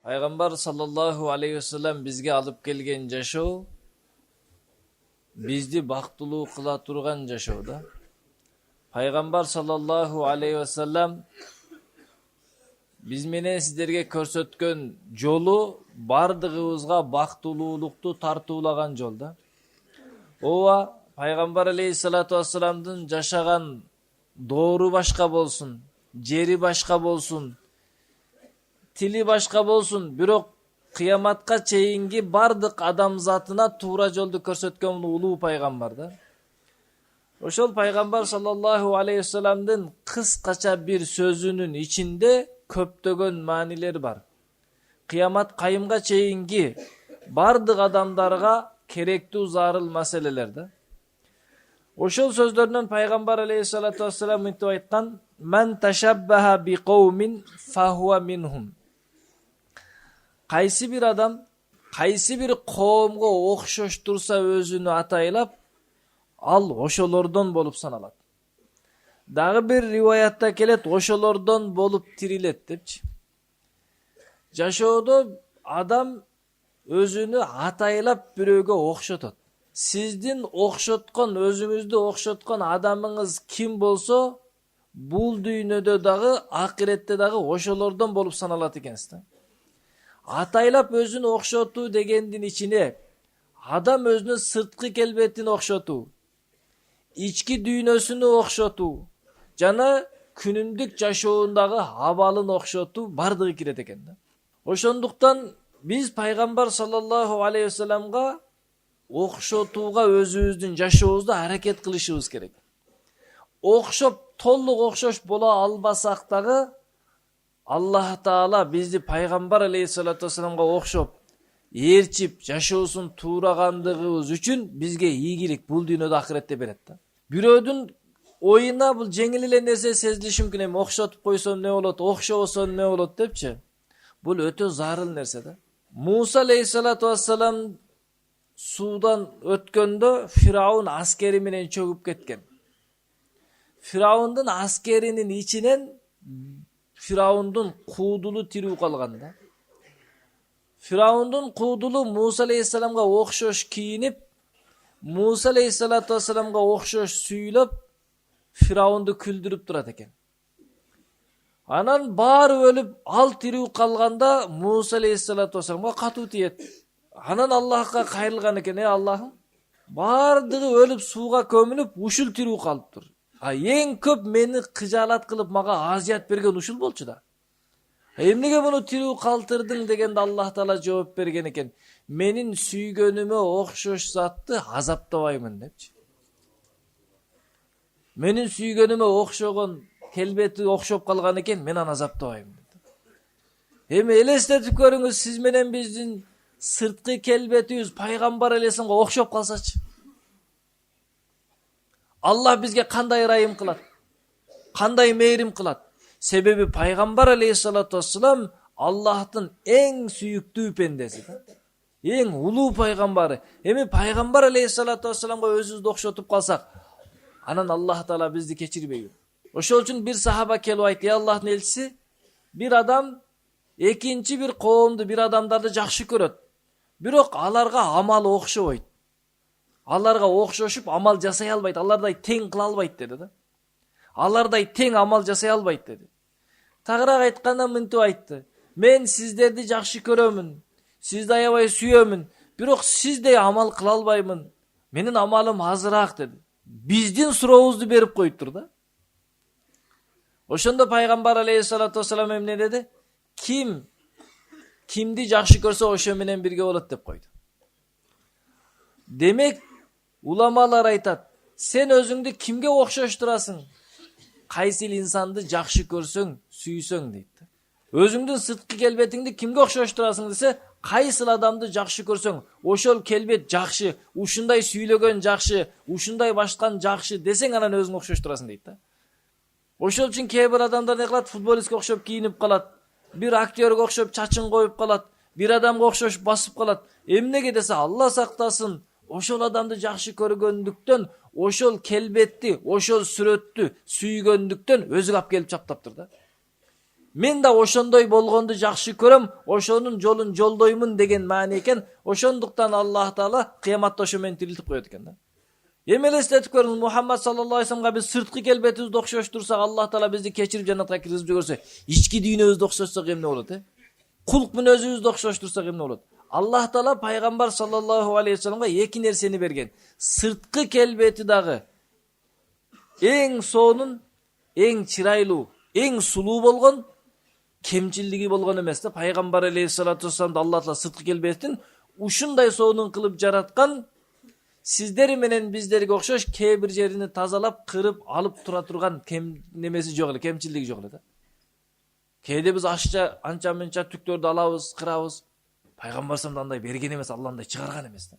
Пайгамбар саллаллаху алейхи вассалам бизге алып келген жашоо бизди бактылуу кыла турган жашоо да. Пайгамбар саллаллаху алейхи вассалам биз менен сиздерге көрсөткөн жолу бардыгыбызга бактылуулукту тартуулаган жол да. Ооба Пайгамбар алейхиссалату вассаламдын жашаган доору башка болсун, жери башка болсун, тили башка болсун, бирок кыяматка чейинки бардык адамзатына туура жолду көрсөткөн улуу пайгамбар да. Ошол пайгамбар саллаллаху алейхи вассаламдын кыскача бир сөзүнүн ичинде көптөгөн маанилер бар. Кыямат кайымга чейинки бардык адамдарга керектүү зарыл маселелер да. Ошол сөздөрүнөн пайгамбар алейхиссалату вассалам мынтип айткан: "Мен ташаббаха би кавмин фахуа минхум." Кайсы бир адам кайсы бир коомго окшоштурса өзүнү атайлап, ал ошолордон болуп саналат. Дагы бир риваятта келет, ошолордон болуп тирилет депчи. Жашоодо адам өзүнү атайлап бирөөгө окшотот. Сиздин окшоткон, өзүңүздү окшоткон адамыңыз ким болсо, бул дүйнөдө дагы, акиретте дагы ошолордон болуп саналат экенсиз да. Атайлап өзүн окшотуу дегендин ичине адам өзүнүн сырткы келбетин окшотуу, ички дүйнөсүнү окшотуу жана күнүмдүк жашоондагы абалын окшотуу бардыгы кирет экен да. Ошондуктан биз пайгамбар саллаллаху алейхи вассаламга окшотууга өзүбүздүн жашообузду аракет кылышыбыз керек. Окшоп толук окшош боло албасак дагы Аллах Таала бизди пайгамбар алейхиссалату вассаламга окшоп, ээрчип жашоосун туурагандыгыбыз үчүн бизге ийгилик бул дүйнөдө акиретте берет да. Бирөөдүн оюна бул жеңил эле нерсе сезилиши мүмкүн, эми окшотуп койсом эмне болот, окшобосо эмне болот депчи. Бул өтө зарыл нерсе да. Муса алейхиссалату вассалам суудан өткөндө Фираун аскери менен чөгүп кеткен. Фираундун аскеринин ичинен Фираундун куудулу тирүү калган да. Фираундун куудулу Муса алейхиссаламга окшош кийинип, Муса алейхиссалату вассаламга окшош сүйлөп, Фираунду күлдүрүп турат экен. Анан баары өлүп, ал тирүү калганда Муса алейхиссалату вассаламга катуу тиет. Анан Аллахка кайрылган экен: "Аллахым, бардыгы өлүп сууга көмүлүп, ушул тирүү калыптыр. Эң көп мени кыжаалат кылып мага азият берген ушул болчу да. Эмнеге муну тирүү калтырдың" дегенде Аллах Таала жооп берген экен: "Менин сүйгөнүмө окшош затты азаптабаймын" депчи. Менин сүйгөнүмө окшогон келбети окшоп калган экен, мен аны азаптабайм деп. Эми элестетип көрүңүз, сиз менен биздин сырткы келбетибиз пайгамбар алейхисаламга окшоп калсачы. Аллах бизге кандай ырайым кылат, кандай мээрим кылат. Себеби пайгамбар алейхиссалату вассалам Аллахтын эң сүйүктүү пендеси да. Эң улуу пайгамбары. Эми пайгамбар алейхиссалату вассаламга өзүбүздү окшотуп калсак, анан Аллах Таала бизди кечирбейби? Ошол үчүн бир сахаба келип айтты: "Аллахтын элчиси, бир адам экинчи бир коомду, бир адамдарды жакшы көрөт. Бирок аларга амалы окшобойт. Аларга окшошуп амал жасай албайт, алардай тең кыла албайт" деди да. Алардай тең амал жасай албайт деди. Тагыраак айтканда мынтип айтты: "Мен сиздерди жакшы көрөмүн, сизди аябай сүйөмүн, бирок сиздей амал кыла албаймын. Менин амалым азыраак" деди. Биздин сурообузду берип коюптур да. Ошондо пайгамбар алейхиссалату вассалам эмне деди? Кимди жакшы көрсө ошо менен бирге болот деп койду. Демек, уламалар айтат: "Сен өзүңдү кимге окшоштурасың? Кайсыл инсанды жакшы көрсөң, сүйсөң" дейт. Өзүңдүн сырткы келбетиңди кимге окшоштурасың десе, кайсыл адамды жакшы көрсөң, ошол келбет жакшы, ушундай сүйлөгөн жакшы, ушундай башкан жакшы десең, анан өзүңө окшоштурасың дейт да. Ошол үчүн кээ бир адамдар не кылат? Футболистке окшоп кийинип калат, бир актёрго окшоп чачын коюп калат, бир адамга окшош басып калат. Эмнеге десе, Алла сактасын, ошол адамды жакшы көргөндүктөн, ошол келбетти, ошол сүрөттү сүйгөндүктөн өзүгө алып келип чаптаптыр да. Мен да ошондой болгонду жакшы көрөм, ошонун жолун жолдоймун деген маани экен. Ошондуктан Аллах Таала кыяматта ошо менен тирилтип коет экен да. Эми элестетип көрүңүз, Мухаммад саллаллаху алейхи вассаламга биз сырткы келбетибизди окшоштурсак, Аллах Таала бизди кечирип жаннатка киргизип жиберсе, ички дүйнөбүздү окшоштурсак эмне болот, Кулк мүнөзүбүздү окшоштурсак эмне болот? Аллах Таала пайгамбар саллаллаху алейхи вассаламга эки нерсени берген. Сырткы келбети дагы эң сонун, эң чырайлуу, эң сулуу болгон, кемчилдиги болгон эмес да. Пайгамбар алейхиссалату вассаламды Аллах Таала сырткы келбетин ушундай сонун кылып жараткан. Сиздер менен биздерге окшош кээ бир жерини тазалап, кырып, алып тура турган немеси жок эле, кемчилдиги жок эле да. Кээде биз анча мынча түктөрдү алабыз, кырабыз. Пайгамбар саллаллаху алейхи андай берген эмес, Алла андай чыгарган эмес да.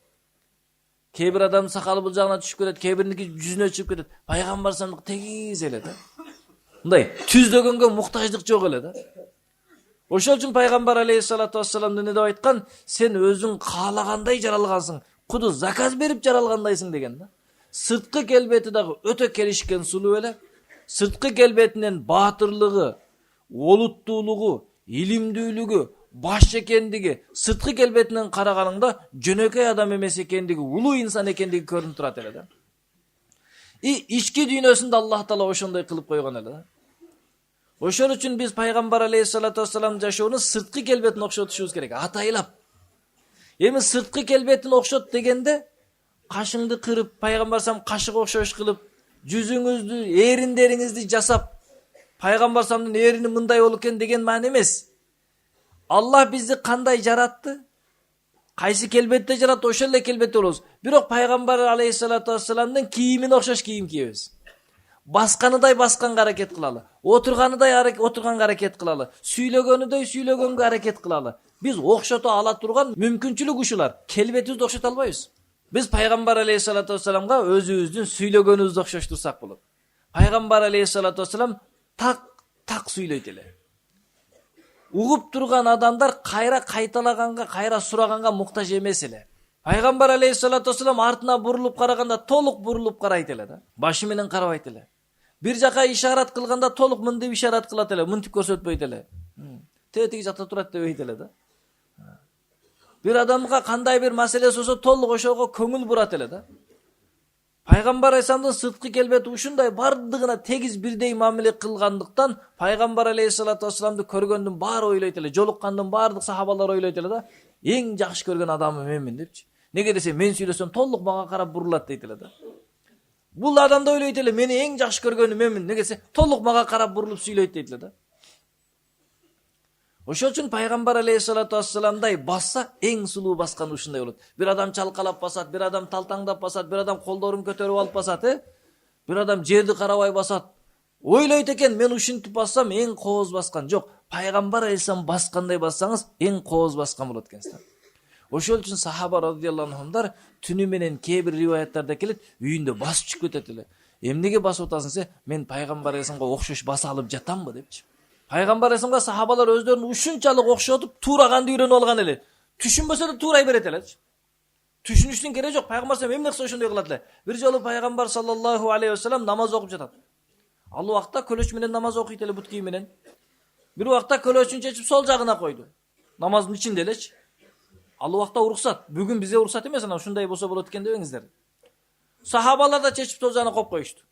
Кээ бир адамдын сакалы бул жагына түшүп кетет, кээ бириники жүзүнө чыгып кетет. Пайгамбар саллаллаху тегиз эле да. Мындай түздөгөнгө муктаждык жок эле да. Ошол үчүн пайгамбар алейхиссалату вассалам эмне деп айткан? Сен өзүң каалагандай жаралгансың. Куду заказ берип жаралгандайсың деген да. Сырткы келбети дагы өтө келишкен сулуу эле. Сырткы келбетинен баатырлыгы, олуттуулугу, илимдүүлүгү, баш экендиги, сырткы келбетинен караганыңда жөнөкөй адам эмес экендиги, улуу инсан экендиги көрүнүп турат эле да. Ички дүйнөсүндө Аллах Таала ошондой кылып койгон эле да. Ошол үчүн биз пайгамбар алейхиссалату вассалам жашоону сырткы келбетин окшотушубуз керек, атайлап. Эми сырткы келбетин окшот дегенде кашыңды кырып, пайгамбар салам кашыга окшош кылып, жүзүңүздү, эриндериңизди жасап, пайгамбар саламдын эрини мындай болуп экен деген маани эмес. Аллах бизди кандай жаратты? Кайсы келбетте жаратты, ошол эле келбетте болобуз. Бирок пайгамбар алейхиссалату вассаламдын кийимине окшош кийим кийебиз. Басканыдай басканга аракет кылалы, отурганыдай отурганга аракет кылалы, сүйлөгөнүдөй сүйлөгөнгө аракет кылалы. Биз окшото ала турган мүмкүнчүлүк ушулар. Келбетибизди окшото албайбыз. Биз пайгамбар алейхиссалату вассаламга өзүбүздүн сүйлөгөнүбүздү окшоштурсак болот. Пайгамбар алейхиссалату вассалам так сүйлөйт эле. Угуп турган адамдар кайра кайталаганга, кайра сураганга муктаж эмес эле. Пайгамбар алейхиссалату вассалам артына бурулуп караганда толук бурулуп карайт эле да. Башы менен карабайт эле. Бир жака ишарат кылганда толук мынтип ишарат кылат эле, мынтип көрсөтпөйт эле. Тетиги жата турат дебейт эле да. Бир адамга кандай бир маселе болсо толук ошого көңүл бурат эле да. Пайгамбар алейхиссаламдын сырткы келбети ушундай бардыгына тегиз бирдей мамиле кылгандыктан пайгамбар алейхиссалату вассаламды көргөндүн баары ойлойт эле, жолуккандын баардык сахабалар ойлойт эле да. Эң жакшы көргөн адамым менмин депчи. Неге десе мен сүйлөсөм толук мага карап бурулат дейт эле да. Бул адам да ойлойт эле, мени эң жакшы көргөнү менмин. Неге десе толук мага карап бурулуп сүйлөйт дейт эле да. Ошол үчүн пайгамбар алейхиссалату вассаламдай басса эң сулуу басканы ушундай болот. Бир адам чалкалап басат, бир адам талтаңдап басат, бир адам колдорун көтөрүп алып басат, бир адам жерди карабай басат. Ойлойт экен, мен ушинтип бассам эң кооз баскан. Жок, пайгамбар алейхиссалам баскандай бассаңыз эң кооз баскан болот экенсиз. Ошол үчүн сахаба радиаллаху анхумдар түнү менен кээ бир риваяттарда келет, үйүндө басып чыгып кетет эле. Эмнеге басып атасың се? Мен пайгамбар алейхиссаламга окшош баса алып жатамбы депчи. Пайгамбар алейхиссаламга сахабалар өздөрүн ушунчалык окшотуп тураганды үйрөнүп алган эле. Түшүнбөсө да турай берет эле. Түшүнүштүн кереги жок. Пайгамбар салам эмне кылса ошондой кылат эле. Бир жолу пайгамбар саллаллаху алейхи вассалам намаз окуп жатат. Ал убакта көлөч менен намаз окуйт эле бут кийим менен. Бир убакта көлөчүн чечип сол жагына койду. Намаздын ичинде элечи. Ал убакта уруксат. Бүгүн бизге уруксат эмес, анан ушундай болсо болот экен дебеңиздер. Сахабалар да чечип сол жагына коюп коюшту.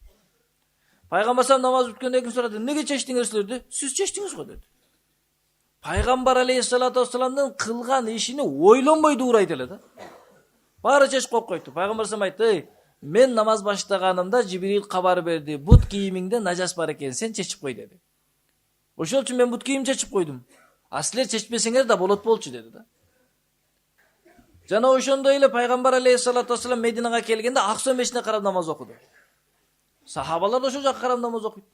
Пайгамбар салам намаз бүткөндөн кийин сурады: "Неге чечтиңер силер?" "Сиз чечтиңиз го" деди. Пайгамбар алейхиссалату вассаламдын кылган ишини ойлонбой дуурайт эле да. Баары чечип коюп койту. Пайгамбар салам айтты: "Мен намаз баштаганымда Жибрил кабар берди. Бут кийимиңде нажас бар экен, сен чечип кой" деди. Ошол үчүн мен бут кийим чечип койдум. А силер чечпесеңер да болот болчу деди да. Жана ошондой эле пайгамбар алейхиссалату вассалам Мединага келгенде Аксо мешитине карап намаз окуду. Сахабалар да ошол жака карап намаз окуйт.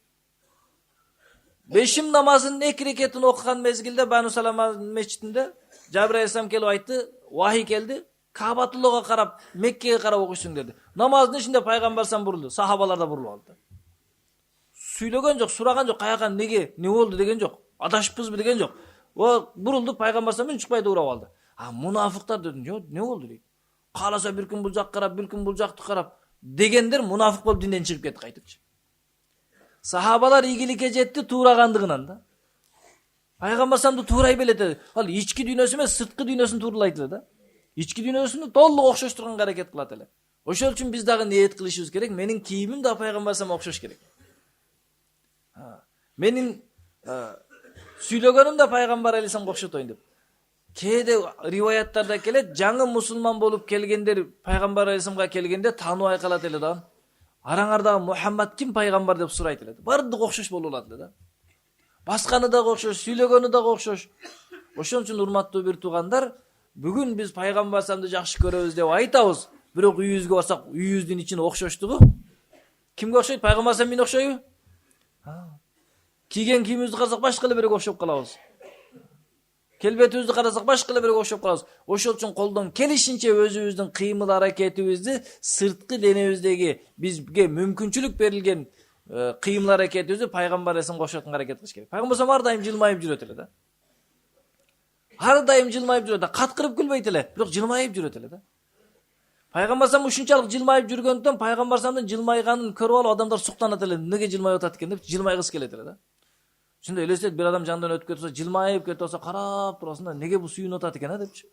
Бешим намазынын 2 рекетин окуган мезгилде Бану Салама мечитинде Жабир алейхиссалам келип айтты, вахий келди, Каабатуллага карап, Меккеге карап окуйсуң деди. Намаздын ичинде пайгамбар салам бурулду, сахабалар да бурулуп алды. Сүйлөгөн жок, сураган жок, каяка неге, не болду деген жок. Адашыппызбы деген жок. О, бурулду, пайгамбар салам чыкпай урап алды. А мунафыктар дедим, "Жок, не болду?" дейт. Кааласа бир күн бул жак карап, бир күн бул жакты карап дегендер мунафык болуп динден чыгып кетти кайтыпчы. Сахабалар ийгиликке жетти туурагандыгынан да. Пайгамбарымды туурай билет. Ал ички дүйнөсү эмес, сырткы дүйнөсүн тууралайт эле да. Ички дүйнөсүн толук окшоштурганга аракет кылат эле. Ошол үчүн биз дагы ниет кылышыбыз керек. Менин кийимим да пайгамбарымга окшош керек. Менин сүйлөгөнүм да пайгамбар алейхисаламга окшотойн деп. Кээде риваяттарда келет, жаңы мусулман болуп келгендер пайгамбар алейхисаламга келгенде тааныбай калат эле да. Араңардагы Мухаммад ким пайгамбар деп сурайт эле. Бардыгы окшош болуп алат эле да. Басканы дагы окшош, сүйлөгөнү дагы окшош. Ошон үчүн урматтуу бир туугандар, бүгүн биз пайгамбарымды жакшы көрөбүз деп айтабыз. Бирок үйүбүзгө барсак, үйүбүздүн ичинде окшоштугу кимге окшойт? Пайгамбарым мен окшойбу? Кийген кийимибизди карасак башка эле бирөөгө окшоп калабыз. Келбетибизди карасак башка эле бирөөгө окшоп калабыз. Ошол үчүн колдон келишинче өзүбүздүн кыймыл аракетибизди сырткы денебиздеги бизге мүмкүнчүлүк берилген кыймыл аракетибизди пайгамбар алейхисаламга окшотконго аракет кылыш керек. Пайгамбар ар дайым жылмайып жүрөт эле да. Ар дайым жылмайып жүрөт да, каткырып күлбөйт эле, бирок жылмайып жүрөт эле да. Пайгамбар ушунчалык жылмайып жүргөндөн пайгамбардын жылмайганын көрүп алып адамдар суктанат эле. Неге жылмайып атат экен деп жылмайгысы келет эле да. Ошондой элестет, бир адам жандан өтүп кетсе, жылмайып кетип атса, карап турасың да, неге бул сүйүнүп атат экен депчи.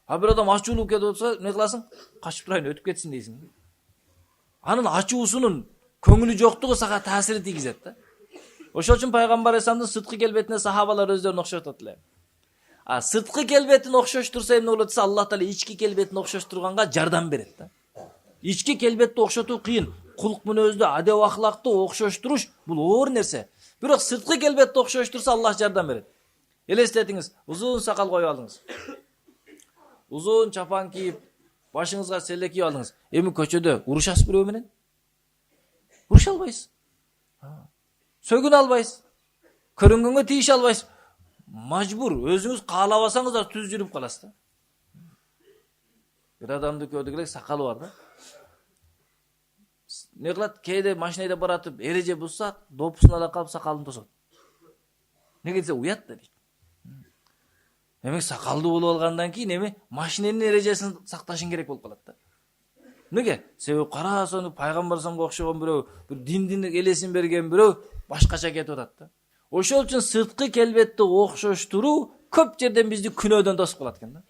А бир адам ачуулуп кетип атса, эмне кыласың? Качып турайын, өтүп кетсин дейсиң. Анын ачуусунун көңүлү жоктугу сага таасир тийгизет да. Ошол үчүн пайгамбар алейхисаламдын сырткы келбетине сахабалар өздөрүн окшотот эле. А сырткы келбетин окшоштурса эмне болот десе, Аллах Таала ички келбетин окшоштурганга жардам берет да. Ички келбетти окшотуу кыйын. Кулк мүнөздү, адеп ахлакты окшоштуруш бул оор нерсе. Бирок сырткы келбетти окшоштурса Аллах жардам берет. Элестетиңиз, узун сакал коюп алдыңыз. Узун чапан кийип, башыңызга селе кийип алдыңыз. Эми көчөдө урушасыз бирөө менен? Уруша албайсыз. Сөгүн албайсыз. Көрүнгөнгө тийише албайсыз. Мажбур, өзүңүз каалабасаңыз да түз жүрүп каласыз да. Бир адамды көрдүк эле, сакалы бар да. Не кылат? Кээде машинада баратып, эреже бузса, допусун ала калып сакалын тосот. Неге десе уят да дейт. Демек сакалдуу болуп алгандан кийин эми машинанын эрежесин сакташың керек болуп калат да. Неге? Себеби карасаң пайгамбарга окшогон бирөө, бир диндин элесин берген бирөө башкача кетип атат да. Ошол үчүн сырткы келбетти окшоштуруу көп жерден бизди күнөөдөн тосуп калат экен да.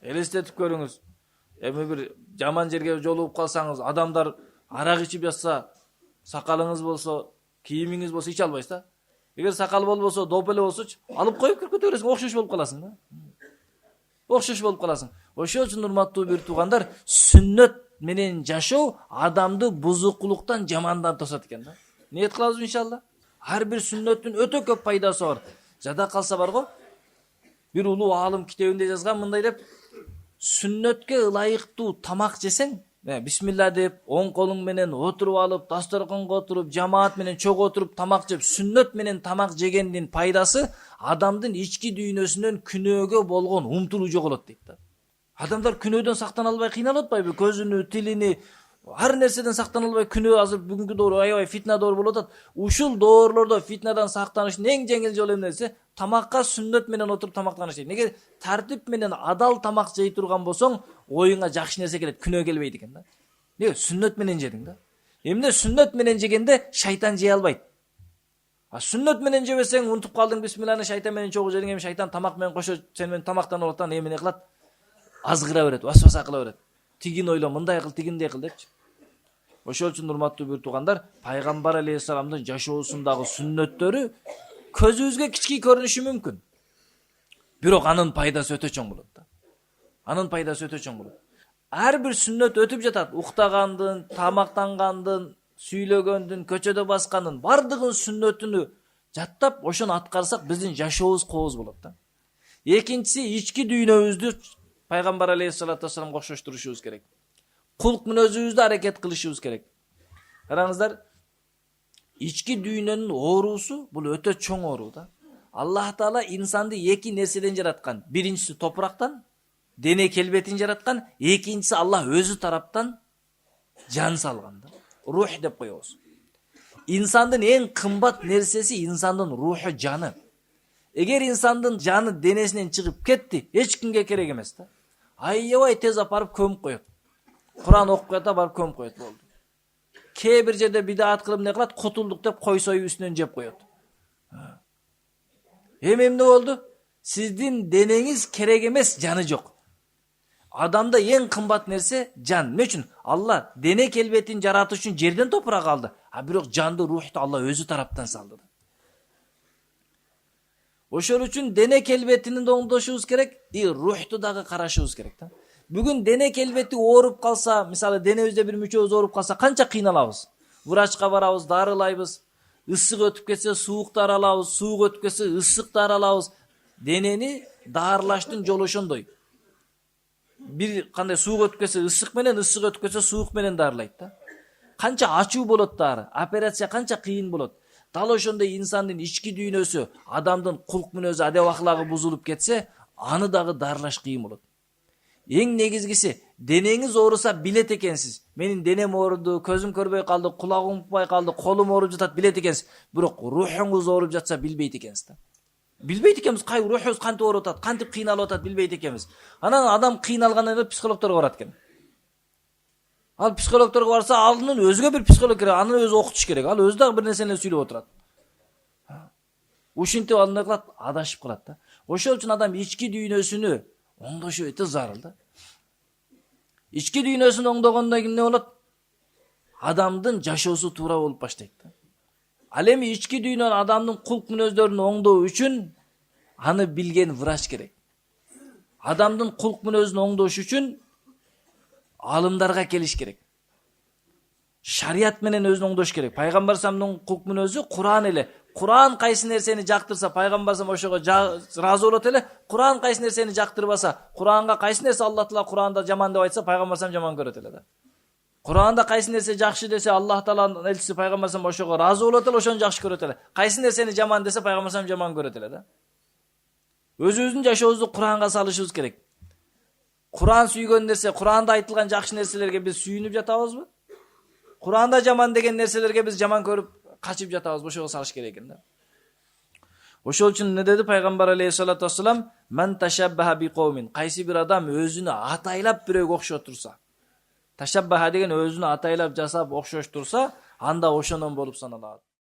Элестетип көрүңүз. Эми бир жаман жерге жолугуп калсаңыз, адамдар арак ичип жатса, сакалыңыз болсо, кийимиңиз болсо иче албайсыз да. Эгер сакал болбосо, доп эле болсочу, алып коюп кете бересиң, окшош болуп каласың да. Окшош болуп каласың. Ошол үчүн урматтуу бир туугандар, сүннөт менен жашоо адамды бузукулуктан, жамандан тосот экен да. Ниет кылабызбы иншалла? Ар бир сүннөттүн өтө көп пайдасы бар. Жада калса барго, бир улуу аалым китебинде жазган мындай деп, сүннөткө ылайыктуу тамак жесең, бисмилла деп, оң колуң менен отуруп алып, дасторконго отуруп, жамаат менен чогуу отуруп тамак жеп, сүннөт менен тамак жегендин пайдасы адамдын ички дүйнөсүнөн күнөөгө болгон умтулуу жоголот дейт да. Адамдар күнөөдөн сактана албай кыйналып атпайбы? Көзүнү, тилини, ар нерседен сактана албай күнөө азыр бүгүнкү доор аябай фитна доор болуп атат. Ушул доорлордо фитнадан сактаныштын эң жеңил жолу эмне десе, тамакка сүннөт менен отуруп тамактаныш дейт. Неге тартип менен адал тамак жей турган болсоң, оюңа жакшы нерсе келет, күнөө келбейт экен да. Неге сүннөт менен жедиң да? Эмне сүннөт менен жегенде шайтан жей албайт. А сүннөт менен жебесең, унутуп калдың бисмилланы, шайтан менен чогуу жедиң, эми шайтан тамак менен кошо сен менен тамактанып атат, эми эмне кылат? Азгыра берет, васваса кыла берет. Тигин ойло, мындай кыл, тигиндей кыл депчи. Ошол үчүн урматтуу бир туугандар, пайгамбар алейхисаламдын жашоосундагы сүннөттөрү көзүбүзгө кички көрүнүшү мүмкүн. Бирок анын пайдасы өтө чоң болот да. Анын пайдасы өтө чоң болот. Ар бир сүннөт өтүп жатат. Уктагандын, тамактангандын, сүйлөгөндүн, көчөдө баскандын бардыгын сүннөтүнү жаттап, ошону аткарсак биздин жашообуз кооз болот да. Экинчиси, ички дүйнөбүздү пайгамбар алейхиссалату вассаламга окшоштурушубуз керек. Кулк мүнөзүбүздү аракет кылышыбыз керек. Караңыздар, ички дүйнөнүн оорусу бул өтө чоң оору да. Аллах Таала инсанды эки нерседен жараткан. Биринчиси топурактан, дене келбетин жараткан, экинчиси Аллах өзү тараптан жан салган да. Рух деп коебуз. Инсандын эң кымбат нерсеси инсандын руху, жаны. Эгер инсандын жаны денесинен чыгып кетти, эч кимге керек эмес да. Аябай тез апарып көмүп коет. Куран окуп ката барып көмүп коет болду. Кээ бир жерде бидаат кылып эмне кылат? Кутулдук деп кой союп үстүнөн жеп коет. Emne oldu? Sizdin deneniz kerek emes, canı yok. Adamda en kımbat nerse can. Ne üçün? Allah dene kelbetin jaratış üçün жерден toprak aldı. Ha бирок candı, ruhtu Allah özü taraptan saldı. Ошол үчүн дене келбетini de оңдошубуз керек, ruhtu дагы карашыбыз керек да. Бүгүн дене келбети ооруп калса, мисалы денебизде бир мүчөбүз ооруп калса, канча кыйналабыз. Врачка барабыз, дарылайбыз. Ысык өтүп кетсе сууктар алабыз, суук өтүп кетсе ысыктар алабыз. Денени даарылаштын жолу ошондой. Bir кандай суук өтүп кетсе ысык менен, ысык өтүп кетсе суук менен дарылайт да. Канча ачуу болот дары, операция канча кыйын болот. Дал ошондой инсандын ички дүйнөсү, адамдын кулк мүнөзү, адеп аклагы бузулуп кетсе, аны дагы дарылаш кыйын болот. Эң негизгиси, денеңиз ооруса билет экенсиз. Менин денем ооруду, көзүм көрбөй калды, кулагым укпай калды, колум ооруп жатат билет экенсиз. Бирок рухуңуз ооруп жатса билбейт экенсиз да. Билбейт экенбиз, кай рухубуз кантип ооруп атат, кантип кыйналып атат билбейт экенбиз. Анан адам кыйналгандан кийин психологторго барат экен. Ал психологторго барса, алынын өзгө бир психолог керек, анын өзү окутуш керек. Ал өзү дагы бир нерсени сүйлөп отурат. Ушинтип алындай кылат, адашып калат да. Ошол үчүн адам ички дүйнөсүнү оңдошу өтө зарыл да. Ички дүйнөсүн оңдогондон кийин эмне болот? Адамдын жашоосу туура болуп баштайт да. Ал эми ички дүйнөнү, адамдын кулк мүнөздөрүн оңдоо үчүн аны билген врач керек. Адамдын кулк мүнөзүн оңдош үчүн алымдарга келиш керек. Шарият менен өзүн оңдош керек. Пайгамбар саллаллаху кулк мүнөзү Куран эле. Куран кайсы нерсени жактырса, пайгамбар ошого ыраазы болот эле. Куран кайсы нерсени жактырбаса, Куранга кайсы нерсе Аллах Таала Куранда жаман деп айтса, пайгамбар жаман көрөт эле да. Куранда кайсы нерсе жакшы десе, Аллах Тааланын элчиси пайгамбар ошого ыраазы болот эле, ошону жакшы көрөт эле. Кайсы нерсени жаман десе, пайгамбар жаман көрөт эле да. Өзүбүздүн жашообузду Куранга салышыбыз керек. Куран сүйгөн нерсе, Куранда айтылган жакшы нерселерге биз сүйүнүп жатабызбы? Куранда жаман деген нерселерге биз жаман көрүп качып жатабызбы? Ошого салыш керек экен да. Ошол үчүн не деди пайгамбар алейхиссалату вассалам? Ман ташаббаха би кавмин. Кайсы бир адам өзүнү атайлап бирөөгө окшотурса, ташаббаха деген өзүнү атайлап жасап окшоштурса, анда ошонон болуп саналат.